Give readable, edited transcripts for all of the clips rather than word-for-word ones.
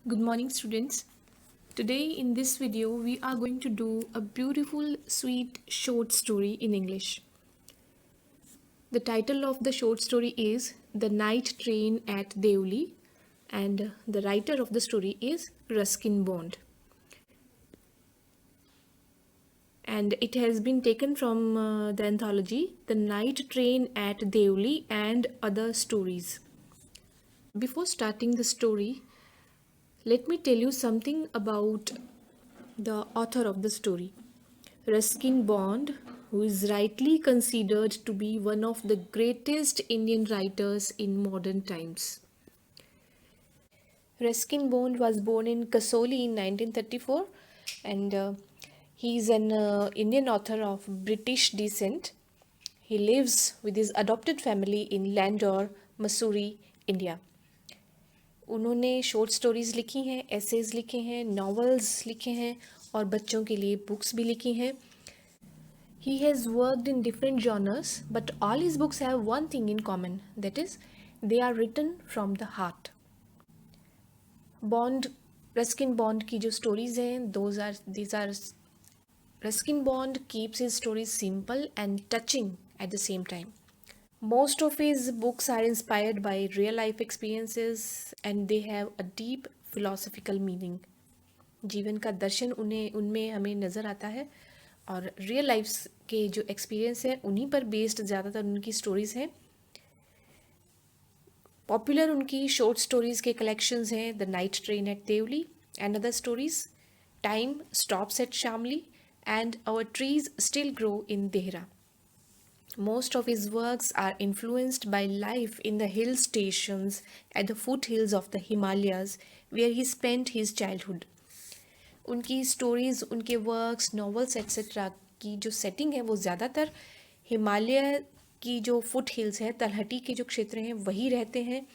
Good morning, students. Today in this video we are going to do a beautiful sweet short story in English. The title of the short story is The Night Train at Deoli and the writer of the story is Ruskin Bond. And it has been taken from the anthology The Night Train at Deoli and Other Stories. Before starting the story, let me tell you something about the author of the story. Ruskin Bond, who is rightly considered to be one of the greatest Indian writers in modern times. Ruskin Bond was born in Kasoli in 1934 and he is an Indian author of British descent. He lives with his adopted family in Landor, Mussoorie, India. उन्होंने short stories लिखी हैं, essays लिखे हैं, novels लिखे हैं और बच्चों के लिए बुक्स भी लिखी हैं. He has worked in different genres, but all his books have one thing in common, that is, they are written from the heart. Ruskin Bond की जो stories हैं, these are Ruskin Bond keeps his stories simple and touching at the same time. Most of his books are inspired by real life experiences and they have a deep philosophical meaning. जीवन का दर्शन उनमें हमें नज़र आता है और real life के जो एक्सपीरियंस हैं उन्हीं पर बेस्ड ज़्यादातर उनकी स्टोरीज़ हैं. पॉपुलर उनकी शॉर्ट स्टोरीज़ के कलेक्शंस हैं the night train at Deoli and other stories, time stops at Shamli and our trees still grow in Dehra. Most of his works are influenced by life in the hill stations at the foothills of the Himalayas where he spent his childhood. उनकी stories, उनके works, novels etcetera की जो setting है वो ज़्यादातर हिमालय की जो foot hills है, तलहटी के जो क्षेत्र हैं वही रहते हैं.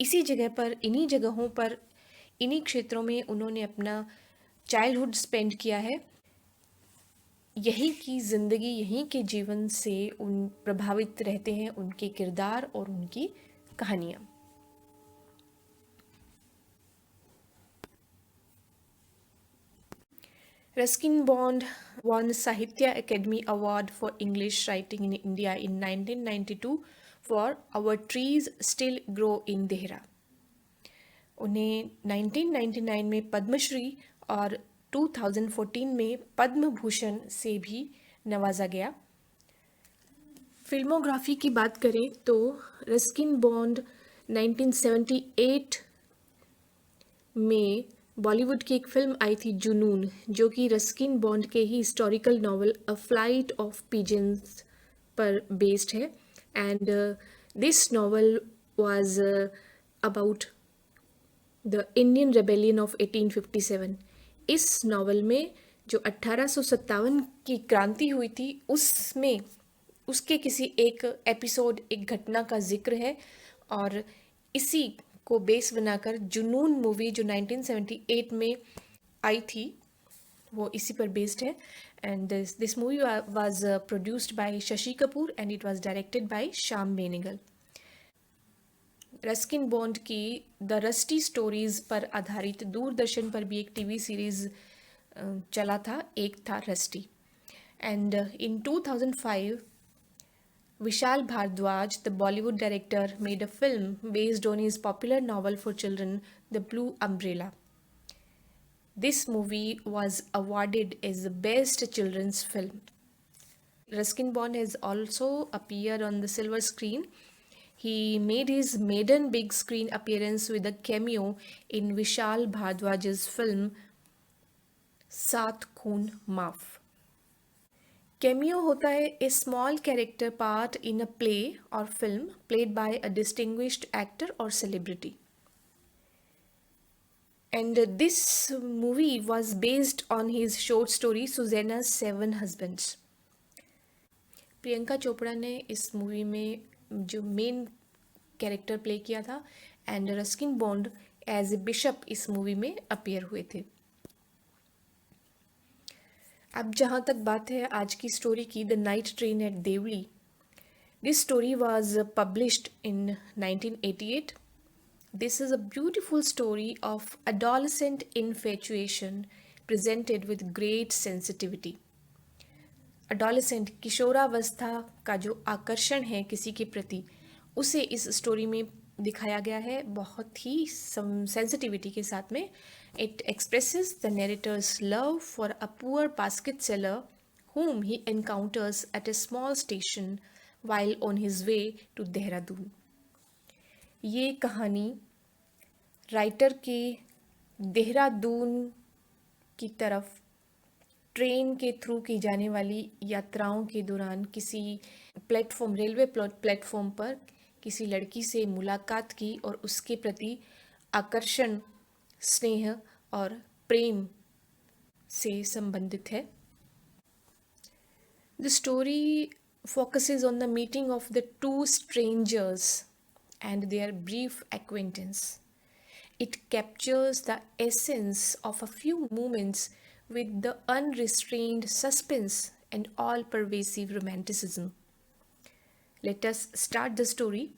इसी जगह पर, इन्हीं जगहों पर, इन्हीं क्षेत्रों में उन्होंने अपना चाइल्डहुड स्पेंड किया है. यहीं की ज़िंदगी, यहीं के जीवन से उन प्रभावित रहते हैं उनके किरदार और उनकी कहानियाँ. Ruskin Bond won Sahitya Academy Award for English Writing in India in 1992 for Our Trees Still Grow in Dehra. उन्हें 1999 में पद्मश्री और 2014 में पद्म भूषण से भी नवाजा गया. फिल्मोग्राफी की बात करें तो रस्किन बॉन्ड 1978 में बॉलीवुड की एक फिल्म आई थी जुनून, जो कि रस्किन बॉन्ड के ही historical novel a flight of pigeons पर बेस्ड है. And this novel was about the Indian rebellion of 1857. इस नॉवल में जो 1857 की क्रांति हुई थी उसमें उसके किसी एक एपिसोड, एक घटना का जिक्र है और इसी को बेस बनाकर जुनून मूवी जो 1978 में आई थी वो इसी पर बेस्ड है. And this movie was produced by Shashi Kapoor and it was directed by Shyam Benegal. Ruskin bond की द रस्टी स्टोरीज़ पर आधारित दूरदर्शन पर भी एक टीवी सीरीज़ चला था, एक था rusty. And in 2005 Vishal Bhardwaj, the Bollywood director, made a film based on his popular novel for children, The Blue Umbrella. This movie was awarded as the best children's film. Ruskin Bond has also appeared on the silver screen. He made his maiden big screen appearance with a cameo in Vishal Bhardwaj's film Saat Khoon Maaf. Cameo होता है a small character part in a play or film played by a distinguished actor or celebrity. And this movie was based on his short story Susanna's Seven Husbands. Priyanka Chopra ने इस movie में जो main character play किया था and Ruskin Bond as a bishop इस movie में appear हुए थे. अब जहाँ तक बात है आज की स्टोरी की, the night train at Deoli. This story was published in 1988 This is a beautiful story of adolescent infatuation presented with great sensitivity. Adolescent किशोरावस्था का जो आकर्षण है किसी के प्रति, उसे इस स्टोरी में दिखाया गया है बहुत ही सेंसिटिविटी के साथ में. It expresses the narrator's love for a poor basket seller whom he encounters at a small station while on his way to Dehradun. ये कहानी राइटर के देहरादून की तरफ ट्रेन के थ्रू की जाने वाली यात्राओं के दौरान किसी प्लेटफॉर्म, रेलवे प्लेटफॉर्म पर किसी लड़की से मुलाकात की और उसके प्रति आकर्षण, स्नेह और प्रेम से संबंधित है. The story focuses on the meeting of the two strangers and their brief acquaintance. It captures the essence of a few moments with the unrestrained suspense and all-pervasive romanticism. Let us start the story.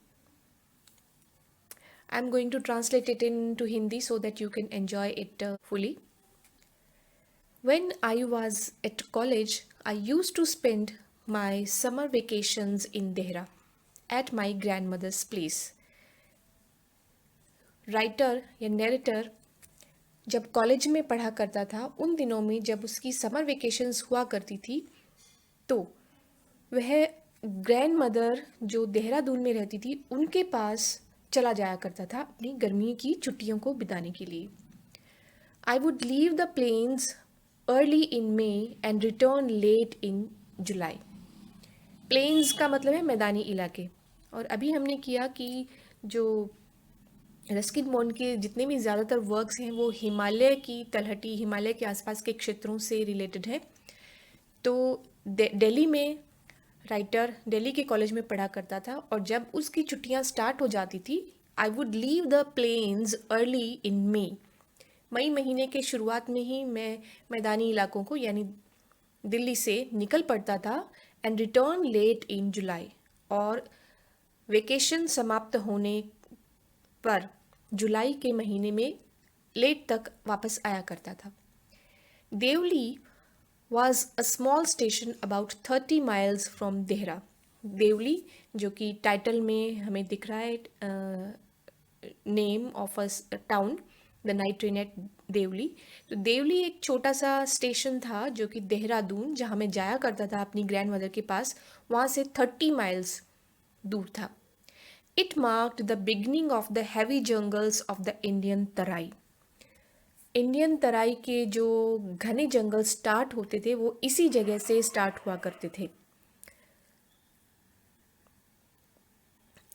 I'm going to translate it into Hindi so that you can enjoy it fully. When I was at college, I used to spend my summer vacations in Dehra at my grandmother's place. Writer या narrator जब college में पढ़ा करता था, उन दिनों में जब उसकी समर वेकेशंस हुआ करती थी, तो वह ग्रैंड मदर जो देहरादून में रहती थी, उनके पास चला जाया करता था अपनी गर्मी की छुट्टियों को बिताने के लिए. I would leave the plains early in May and return late in July. Plains का मतलब है मैदानी इलाके. और अभी हमने किया कि जो रस्किन बॉन्ड के जितने भी ज़्यादातर वर्क्स हैं वो हिमालय की तलहटी, हिमालय के आसपास के क्षेत्रों से रिलेटेड है. तो दिल्ली में राइटर दिल्ली के कॉलेज में पढ़ा करता था और जब उसकी छुट्टियां स्टार्ट हो जाती थी, I would leave the plains early in May महीने के शुरुआत में ही मैं मैदानी इलाकों को यानी दिल्ली से निकल पड़ता था एंड रिटर्न लेट इन जुलाई, और वेकेशन समाप्त होने पर जुलाई के महीने में लेट तक वापस आया करता था. Deoli was a small station about 30 miles from Dehra. Deoli जो कि टाइटल में हमें दिख रहा है, name of a town, the night train at Deoli. तो देवली एक छोटा सा स्टेशन था जो कि देहरादून, जहाँ मैं जाया करता था अपनी ग्रैंड मदर के पास, वहाँ से 30 miles दूर था. It marked the beginning of the heavy jungles of the Indian Terai. Indian Terai के जो घने जंगल स्टार्ट होते थे वो इसी जगह से स्टार्ट हुआ करते थे.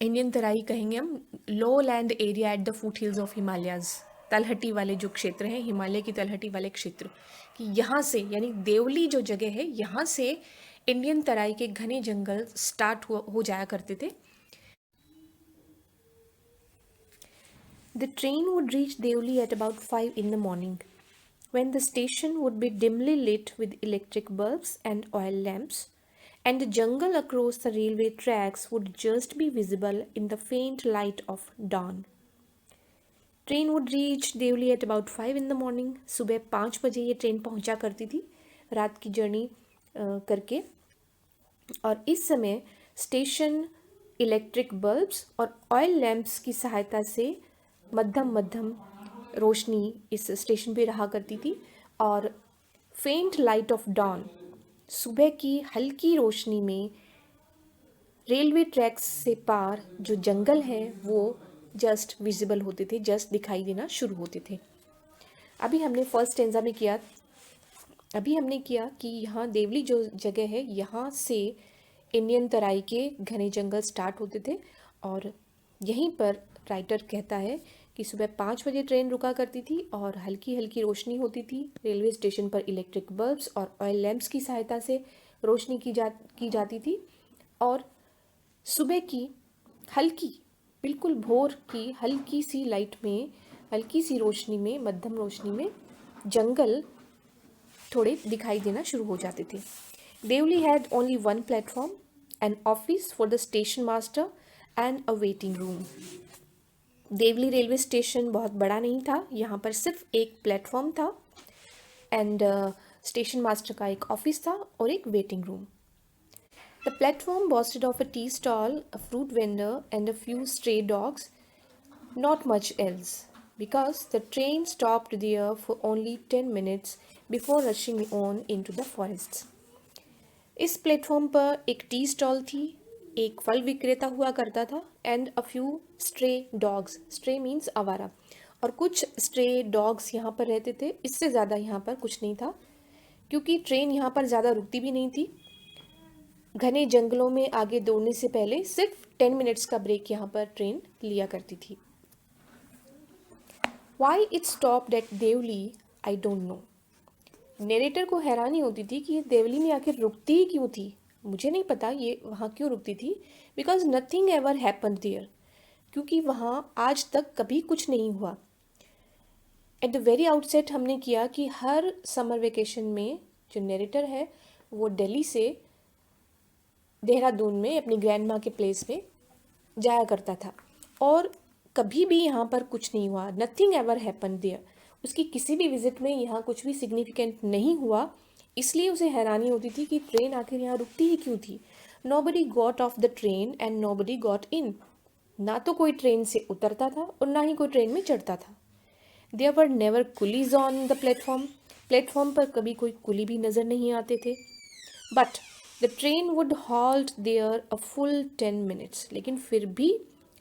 इंडियन तराई कहेंगे हम लो land area at the foot hills of Himalayas, तलहटी वाले जो क्षेत्र हैं, हिमालय की तलहटी वाले क्षेत्र, कि यहाँ से यानी देवली जो जगह है, यहाँ से इंडियन तराई के घने जंगल स्टार्ट हो जाया करते थे. The train would reach Devli at about 5 in the morning, when the station would be dimly lit with electric bulbs and oil lamps, and the jungle across the railway tracks would just be visible in the faint light of dawn. Train would reach Deoli at about 5 in the morning. सुबह 5 बजे ये train पहुंचा करती थी रात की journey करके, और इस समय स्टेशन इलेक्ट्रिक बल्ब्स और ऑयल लैंप्स की सहायता से मध्यम मध्यम रोशनी इस स्टेशन पे रहा करती थी. और फेंट लाइट ऑफ डॉन, सुबह की हल्की रोशनी में रेलवे ट्रैक्स से पार जो जंगल हैं वो जस्ट विजिबल होते थे, जस्ट दिखाई देना शुरू होते थे. अभी हमने फर्स्ट स्टेंजा में किया, अभी हमने किया कि यहाँ देवली जो जगह है, यहाँ से इंडियन तराई के घने जंगल स्टार्ट होते थे, और यहीं पर राइटर कहता है कि सुबह 5 बजे ट्रेन रुका करती थी और हल्की हल्की रोशनी होती थी. रेलवे स्टेशन पर इलेक्ट्रिक बल्ब्स और ऑयल लैंप्स की सहायता से रोशनी की जाती थी, और सुबह की हल्की, बिल्कुल भोर की हल्की सी लाइट में, हल्की सी रोशनी में, मध्यम रोशनी में जंगल थोड़े दिखाई देना शुरू हो जाते थे. Deoli had only one platform, an office for the station master and a waiting room. Deoli railway station बहुत बड़ा नहीं था, यहाँ पर सिर्फ एक प्लेटफॉर्म था एंड स्टेशन मास्टर का एक ऑफिस था और एक waiting room. The platform boasted of a tea stall, a fruit vendor, and a few stray dogs, not much else, because the train stopped there for only 10 minutes before rushing on into the forests. इस platform पर एक tea stall थी, एक फल विक्रेता हुआ करता था and a few stray dogs. Stray means आवारा. और कुछ स्ट्रे डॉग्स यहाँ पर रहते थे. इससे ज़्यादा यहाँ पर कुछ नहीं था क्योंकि ट्रेन यहाँ पर ज़्यादा रुकती भी नहीं थी. घने जंगलों में आगे दौड़ने से पहले सिर्फ 10 मिनट्स का ब्रेक यहाँ पर ट्रेन लिया करती थी. Why it stopped at Deoli I don't know. Narrator को हैरानी होती थी कि ये देवली में आखिर रुकती ही क्यों थी. मुझे नहीं पता ये वहाँ क्यों रुकती थी. Because nothing ever happened there. क्योंकि वहाँ आज तक कभी कुछ नहीं हुआ. एट द वेरी आउटसेट हमने किया कि हर समर वेकेशन में जो नरेटर है वो दिल्ली से देहरादून में अपनी ग्रैंड माँ के प्लेस में जाया करता था और कभी भी यहाँ पर कुछ नहीं हुआ. Nothing ever happen there. उसकी किसी भी विजिट में यहाँ कुछ भी सिग्निफिकेंट नहीं हुआ. इसलिए उसे हैरानी होती थी कि ट्रेन आखिर यहाँ रुकती ही क्यों थी. Nobody got off the train and nobody got in. ना तो कोई ट्रेन से उतरता था और ना ही कोई ट्रेन में चढ़ता था. There were never coolies on the platform. Platform पर कभी कोई कुली भी नज़र नहीं आते थे. But the train would halt there a full 10 minutes. लेकिन फिर भी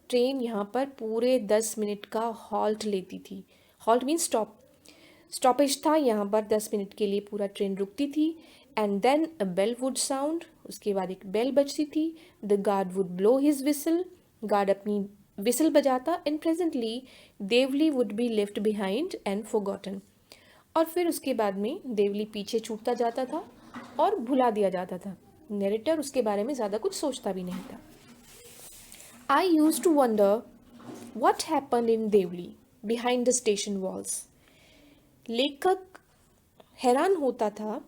ट्रेन यहाँ पर पूरे 10 मिनट का हॉल्ट लेती थी. हॉल्ट मीन्स स्टॉपेज था. यहाँ पर 10 मिनट के लिए पूरा ट्रेन रुकती थी. And then a bell would sound. उसके बाद एक बेल बजती थी. The guard would blow his whistle. Guard अपनी विसल बजाता. And presently Deoli would be left behind and forgotten. और फिर उसके बाद में देवली पीछे छूटता जाता था और भुला दिया जाता था. नरेटर उसके बारे में ज़्यादा कुछ सोचता भी नहीं था. I use to wonder what happened in Deoli behind the station walls. लेखक हैरान होता था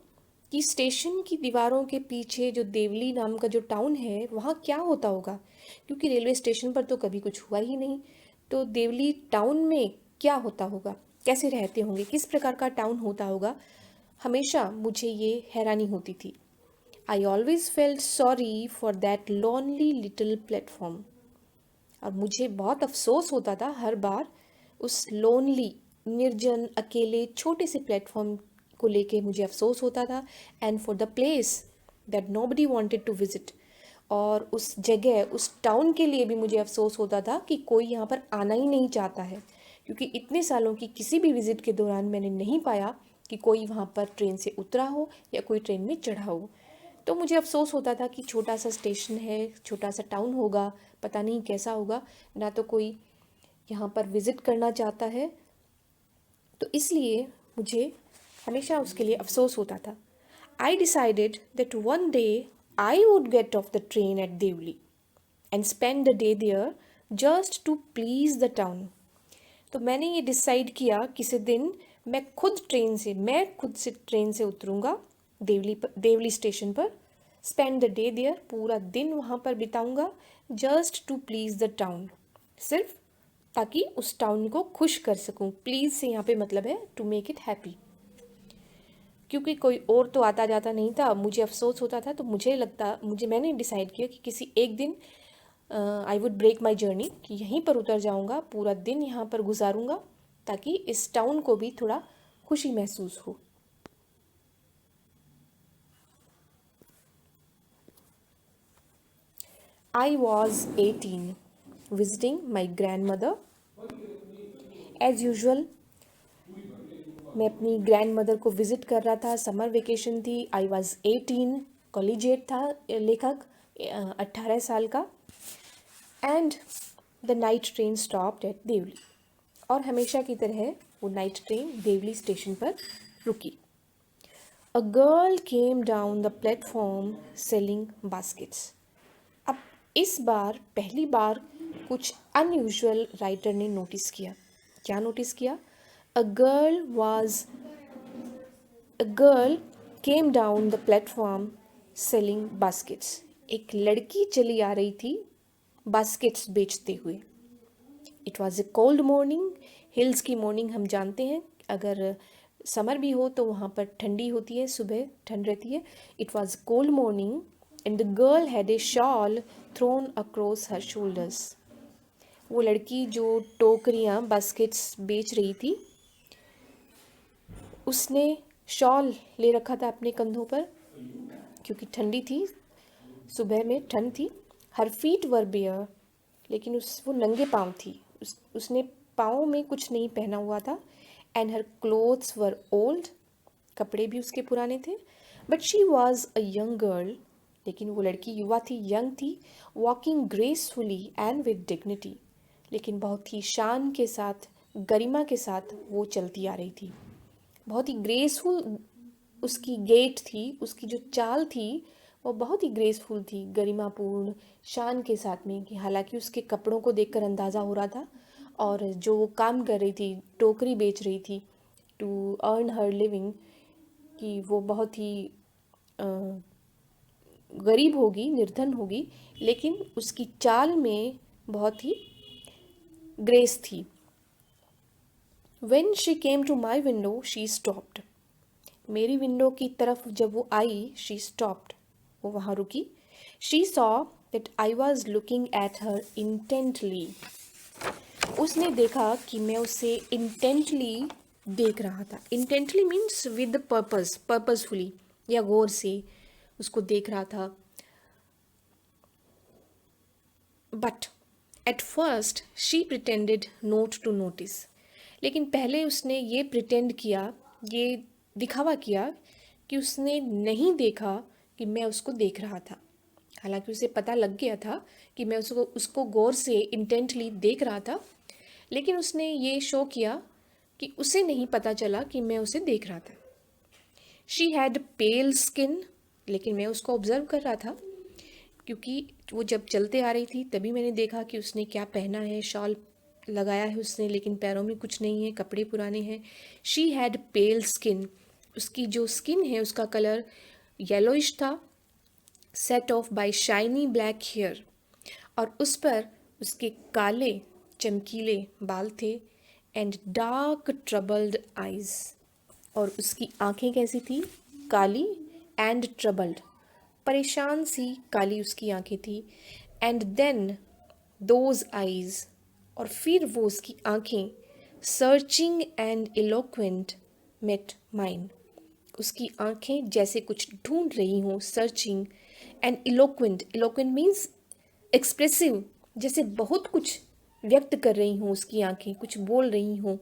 कि स्टेशन की दीवारों के पीछे जो देवली नाम का जो टाउन है वहाँ क्या होता होगा. क्योंकि रेलवे स्टेशन पर तो कभी कुछ हुआ ही नहीं. तो देवली टाउन में क्या होता होगा, कैसे रहते होंगे, किस प्रकार का टाउन होता होगा. हमेशा मुझे ये हैरानी होती थी. I always felt sorry for that lonely little platform. और मुझे बहुत अफसोस होता था हर बार उस लोनली निर्जन अकेले छोटे से प्लेटफॉर्म को लेके मुझे अफसोस होता था. And for the place that nobody wanted to visit. और उस जगह उस टाउन के लिए भी मुझे अफसोस होता था कि कोई यहाँ पर आना ही नहीं चाहता है. क्योंकि इतने सालों की किसी भी विज़िट के दौरान मैंने नहीं पाया कि कोई वहाँ पर ट्रेन से उतरा हो या कोई ट्रेन में चढ़ा हो. तो मुझे अफसोस होता था कि छोटा सा स्टेशन है, छोटा सा टाउन होगा, पता नहीं कैसा होगा, ना तो कोई यहाँ पर विज़िट करना चाहता है. तो इसलिए मुझे हमेशा उसके लिए अफसोस होता था. I decided that one day I would get off the train at Deoli and spend the day there just to please the town. तो मैंने ये डिसाइड किया किसी दिन मैं खुद से ट्रेन से उतरूँगा देवली स्टेशन पर. Spend the day there. पूरा दिन वहाँ पर बिताऊँगा. Just to please the town. सिर्फ ताकि उस टाउन को खुश कर सकूं. प्लीज़ से यहाँ पे मतलब है टू मेक इट हैप्पी. क्योंकि कोई और तो आता जाता नहीं था. मुझे अफसोस होता था. तो मैंने डिसाइड किया कि किसी एक दिन I would break my journey, कि यहीं पर उतर जाऊँगा, पूरा दिन यहाँ पर गुजारूँगा ताकि इस टाउन को भी थोड़ा खुशी महसूस हो. I was 18, visiting my grandmother. As usual, मैं अपनी ग्रैंड मदर को विज़िट कर रहा था. समर वेकेशन थी. I was 18. कॉलेजिएट था लेखक, 18 साल का. And the night train stopped at Deoli. और हमेशा की तरह वो नाइट ट्रेन देवली स्टेशन पर रुकी. A girl came down the platform selling baskets. अब इस बार पहली बार कुछ अनयूजुअल राइटर ने नोटिस किया. क्या नोटिस किया? A girl came down the platform selling baskets. एक लड़की चली आ रही थी बास्केट्स बेचते हुए. It was a cold morning. Hills की मॉर्निंग हम जानते हैं, अगर समर भी हो तो वहाँ पर ठंडी होती है, सुबह ठंड रहती है. It was cold morning and the girl had a shawl thrown across her shoulders. वो लड़की जो टोकरियाँ बास्केट्स बेच रही थी, उसने शॉल ले रखा था अपने कंधों पर क्योंकि ठंडी थी, सुबह में ठंड थी. हर फीट वर बेयर, लेकिन वो नंगे पाँव थी. उसने पाँव में कुछ नहीं पहना हुआ था. And her clothes were old, कपड़े भी उसके पुराने थे. But she was a young girl, लेकिन वो लड़की युवा थी, यंग थी. Walking gracefully and with dignity, लेकिन बहुत ही शान के साथ, गरिमा के साथ वो चलती आ रही थी. बहुत ही ग्रेसफुल उसकी गेट थी, उसकी जो चाल थी वो बहुत ही ग्रेसफुल थी, गरिमापूर्ण, शान के साथ में. कि हालांकि उसके कपड़ों को देखकर अंदाज़ा हो रहा था, और जो वो काम कर रही थी, टोकरी बेच रही थी टू अर्न हर लिविंग, कि वो बहुत ही गरीब होगी, निर्धन होगी, लेकिन उसकी चाल में बहुत ही ग्रेस थी. When she came to my window, she stopped. मेरी विंडो की तरफ जब वो आई, she stopped. वो वहाँ रुकी. She saw that I was looking at her intently. उसने देखा कि मैं उसे intently देख रहा था. Intently means with purpose, purposefully, या गौर से उसको देख रहा था. But at first she pretended not to notice. लेकिन पहले उसने ये प्रिटेंड किया, ये दिखावा किया कि उसने नहीं देखा कि मैं उसको देख रहा था. हालांकि उसे पता लग गया था कि मैं उसको गौर से इंटेंटली देख रहा था, लेकिन उसने ये शो किया कि उसे नहीं पता चला कि मैं उसे देख रहा था. शी हैड पेल स्किन, लेकिन मैं उसको ऑब्जर्व कर रहा था क्योंकि वो जब चलते आ रही थी तभी मैंने देखा कि उसने क्या पहना है. शॉल लगाया है उसने, लेकिन पैरों में कुछ नहीं है, कपड़े पुराने हैं. शी हैड पेल स्किन, उसकी जो स्किन है उसका कलर येलोइश था, set off by shiny black hair, और उस पर उसके काले चमकीले बाल थे. एंड डार्क ट्रबल्ड आइज, और उसकी आंखें कैसी थी? काली. एंड ट्रबल्ड, परेशान सी काली उसकी आंखें थी. एंड देन दोज आइज, और फिर वो उसकी आंखें searching and eloquent met mine. उसकी आंखें जैसे कुछ ढूंढ रही हों, searching and eloquent. Eloquent means expressive, जैसे बहुत कुछ व्यक्त कर रही हों उसकी आंखें, कुछ बोल रही हों.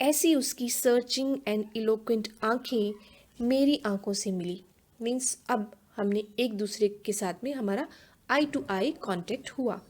ऐसी उसकी सर्चिंग एंड इलोक्वेंट आंखें मेरी आंखों से मिली. मीन्स अब हमने एक दूसरे के साथ में हमारा आई टू आई कॉन्टेक्ट हुआ.